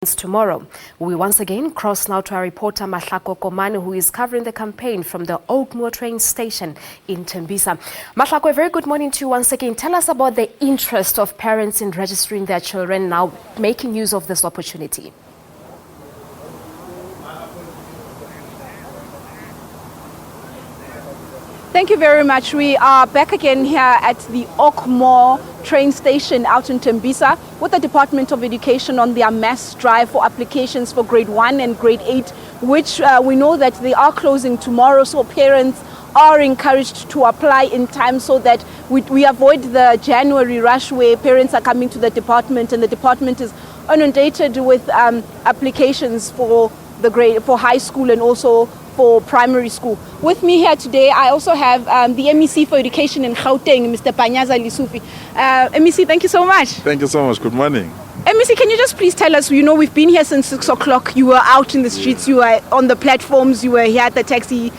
Tomorrow. We once again cross now to our reporter Mahlako Komane, who is covering the campaign from the Oakmoor train station in Tembisa. Mahlako, a very good morning to you once again. Tell us about the interest of parents in registering their children now, making use of this opportunity. Thank you very much. We are back again here at the Oakmoor train station out in Tembisa with the Department of Education on their mass drive for applications for grade 1 and grade 8, which we know that they are closing tomorrow. So parents are encouraged to apply in time so that we avoid the January rush where parents are coming to the department and the department is inundated with applications for for high school and also for primary school. With me here today, I also have the MEC for Education in Gauteng, Mr. Panyaza Lesufi. MEC, thank you so much. Thank you so much. Good morning. MEC, can you just please tell us, you know, we've been here since 6 o'clock. You were out in the streets, you were on the platforms, you were here at the taxi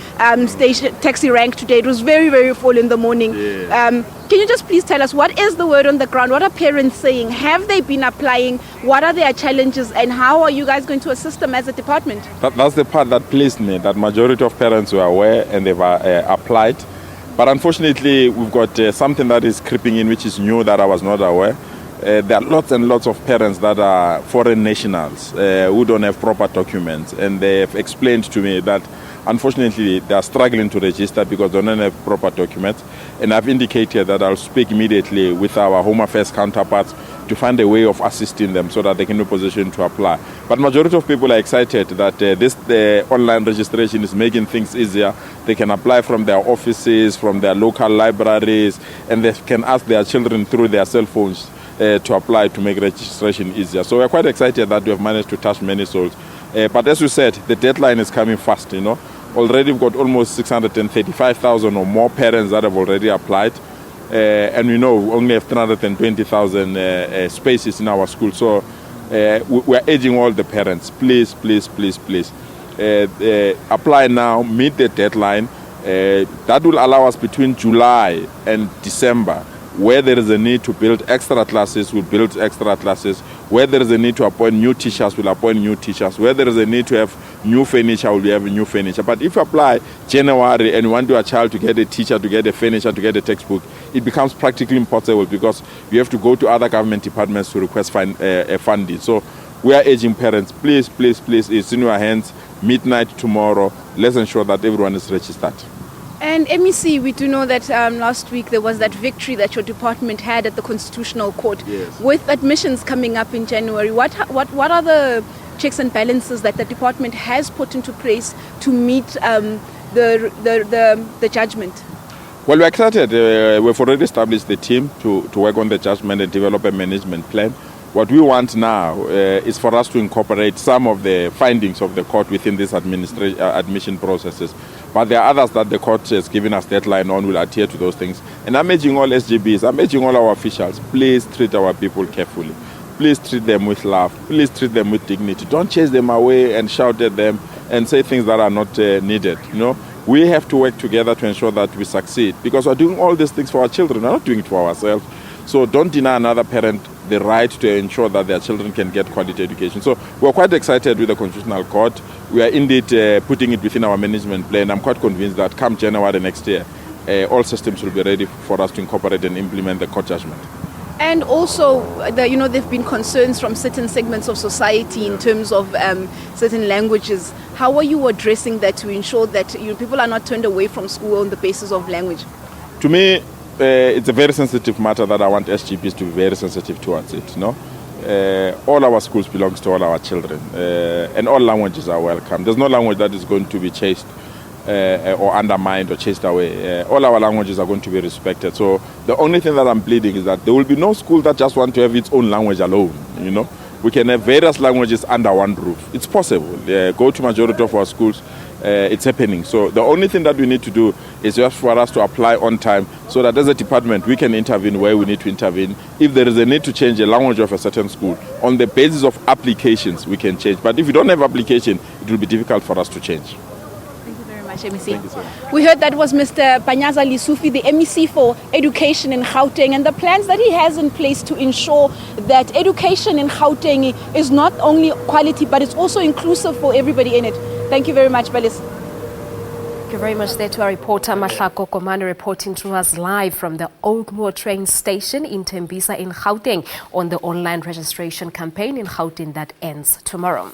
station, taxi rank today. It was very, very full in the morning. Yeah. Can you just please tell us, what is the word on the ground? What are parents saying? Have they been applying? What are their challenges? And how are you guys going to assist them as a department? That's the part that pleased me, that majority of parents were aware and they've applied. But unfortunately, we've got something that is creeping in, which is new, that I was not aware. There are lots and lots of parents that are foreign nationals who don't have proper documents. And they have explained to me that unfortunately they are struggling to register because they don't have proper documents. And I've indicated that I'll speak immediately with our Home Affairs counterparts to find a way of assisting them so that they can be in a position to apply. But majority of people are excited that this online registration is making things easier. They can apply from their offices, from their local libraries, and they can ask their children through their cell phones to apply to make registration easier. So we're quite excited that we have managed to touch many souls. But as you said, the deadline is coming fast, you know. Already we've got almost 635,000 or more parents that have already applied. And we know we only have 320,000 spaces in our school. So we're urging all the parents, please, please, please, please, apply now, meet the deadline. That will allow us between July and December. Where there is a need to build extra classes, we'll build extra classes. Where there is a need to appoint new teachers, we'll appoint new teachers. Where there is a need to have new furniture, we'll have new furniture. But if you apply January and you want your child to get a teacher, to get a furniture, to get a textbook, it becomes practically impossible because you have to go to other government departments to request funding. So we are urging parents, please, please, please, it's in your hands. Midnight tomorrow, let's ensure that everyone is registered. And MEC, we do know that last week there was that victory that your department had at the Constitutional Court. Yes. With admissions coming up in January, what are the checks and balances that the department has put into place to meet the judgment? Well, we're excited. We've already established the team to work on the judgment and develop a management plan. What we want now is for us to incorporate some of the findings of the court within these admission processes. But there are others that the court has given us deadline on, will adhere to those things. And I'm urging all SGBs, I'm urging all our officials, please treat our people carefully. Please treat them with love. Please treat them with dignity. Don't chase them away and shout at them and say things that are not needed. You know, we have to work together to ensure that we succeed because we're doing all these things for our children. We're not doing it for ourselves. So don't deny another parent the right to ensure that their children can get quality education. So we're quite excited with the Constitutional Court. We are indeed putting it within our management plan. I'm quite convinced that come January next year, all systems will be ready for us to incorporate and implement the court judgment. And also, there have been concerns from certain segments of society in terms of certain languages. How are you addressing that to ensure that people are not turned away from school on the basis of language? To me, it's a very sensitive matter that I want SGPs to be very sensitive towards it. You know? All our schools belong to all our children, and all languages are welcome. There's no language that is going to be chased or undermined or chased away. All our languages are going to be respected. So the only thing that I'm pleading is that there will be no school that just want to have its own language alone. You know, we can have various languages under one roof. It's possible. Go to majority of our schools. It's happening. So the only thing that we need to do is just for us to apply on time so that as a department we can intervene where we need to intervene. If there is a need to change the language of a certain school, on the basis of applications we can change. But if you don't have application, it will be difficult for us to change. Thank you very much. much, MEC. Thank you so much. We heard that was Mr. Panyaza Lesufi, the MEC for Education in Gauteng, and the plans that he has in place to ensure that education in Gauteng is not only quality, but it's also inclusive for everybody in it. Thank you very much, Balis. Thank you very much there to our reporter Mahlako Komane reporting to us live from the Oakmoor train station in Tembisa in Gauteng on the online registration campaign in Gauteng that ends tomorrow.